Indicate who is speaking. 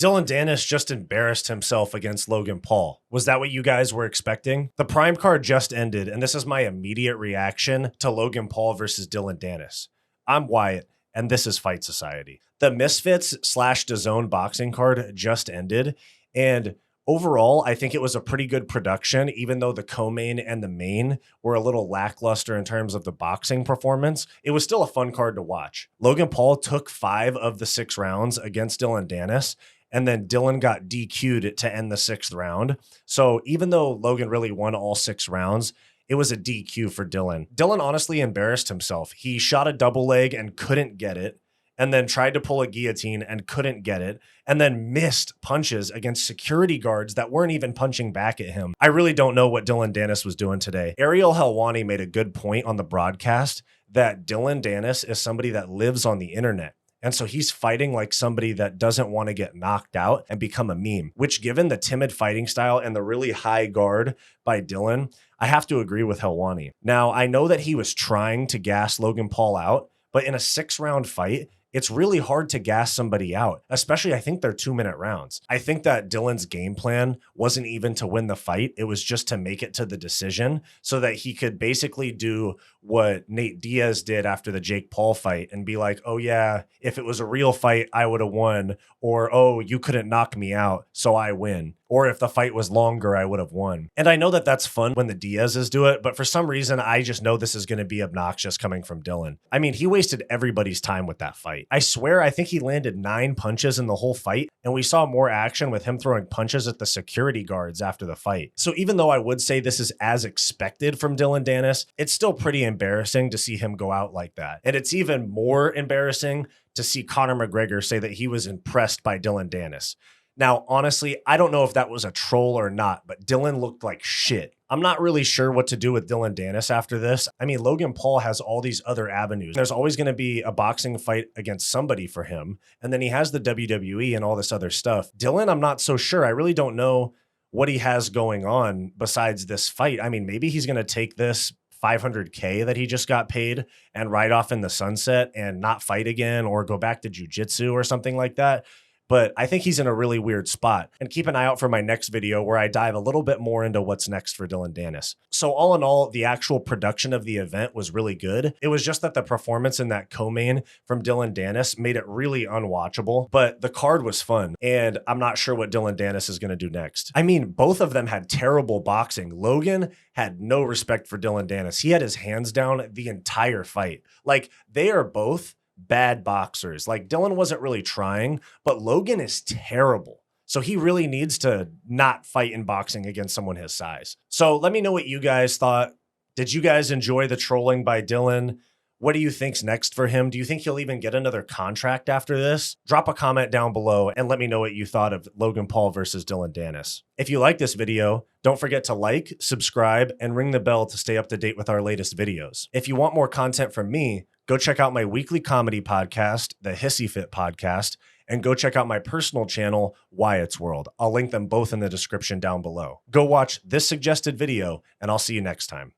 Speaker 1: Dillon Danis just embarrassed himself against Logan Paul. Was that what you guys were expecting? The Prime card just ended, and this is my immediate reaction to Logan Paul versus Dillon Danis. I'm Wyatt, and this is Fight Society. The Misfits / DAZN Boxing Card just ended, and overall, I think it was a pretty good production, even though the co-main and the main were a little lackluster in terms of the boxing performance. It was still a fun card to watch. Logan Paul took 5 of the 6 rounds against Dillon Danis, and then Dillon got DQ'd to end the 6th round. So even though Logan really won all 6 rounds, it was a DQ for Dillon. Dillon honestly embarrassed himself. He shot a double leg and couldn't get it, and then tried to pull a guillotine and couldn't get it, and then missed punches against security guards that weren't even punching back at him. I really don't know what Dillon Danis was doing today. Ariel Helwani made a good point on the broadcast that Dillon Danis is somebody that lives on the internet. And so he's fighting like somebody that doesn't want to get knocked out and become a meme, which given the timid fighting style and the really high guard by Dillon, I have to agree with Helwani. Now, I know that he was trying to gas Logan Paul out, but in a 6-round fight, it's really hard to gas somebody out, especially I think they're 2-minute rounds. I think that Dillon's game plan wasn't even to win the fight. It was just to make it to the decision so that he could basically do what Nate Diaz did after the Jake Paul fight and be like, oh yeah, if it was a real fight, I would have won. Or, oh, you couldn't knock me out, so I win. Or if the fight was longer, I would have won. And I know that that's fun when the Diaz's do it, but for some reason, I just know this is going to be obnoxious coming from Dillon. I mean, he wasted everybody's time with that fight. I swear, I think he landed 9 punches in the whole fight, and we saw more action with him throwing punches at the security guards after the fight. So even though I would say this is as expected from Dillon Danis, it's still pretty embarrassing to see him go out like that. And it's even more embarrassing to see Conor McGregor say that he was impressed by Dillon Danis. Now, honestly, I don't know if that was a troll or not, but Dillon looked like shit. I'm not really sure what to do with Dillon Danis after this. I mean, Logan Paul has all these other avenues. There's always going to be a boxing fight against somebody for him. And then he has the WWE and all this other stuff. Dillon, I'm not so sure. I really don't know what he has going on besides this fight. I mean, maybe he's going to take this $500K that he just got paid and ride off in the sunset and not fight again or go back to jiu-jitsu or something like that. But I think he's in a really weird spot. And keep an eye out for my next video where I dive a little bit more into what's next for Dillon Danis. So all in all, the actual production of the event was really good. It was just that the performance in that co-main from Dillon Danis made it really unwatchable. But the card was fun. And I'm not sure what Dillon Danis is going to do next. I mean, both of them had terrible boxing. Logan had no respect for Dillon Danis. He had his hands down the entire fight. Like, they are both bad boxers. Like, Dillon wasn't really trying, but Logan is terrible. So he really needs to not fight in boxing against someone his size. So let me know what you guys thought. Did you guys enjoy the trolling by Dillon? What do you think's next for him? Do you think he'll even get another contract after this? Drop a comment down below and let me know what you thought of Logan Paul versus Dillon Danis. If you like this video, don't forget to like, subscribe, and ring the bell to stay up to date with our latest videos. If you want more content from me, go check out my weekly comedy podcast, the Hissyfit podcast, and go check out my personal channel, Wyatt's World. I'll link them both in the description down below. Go watch this suggested video, and I'll see you next time.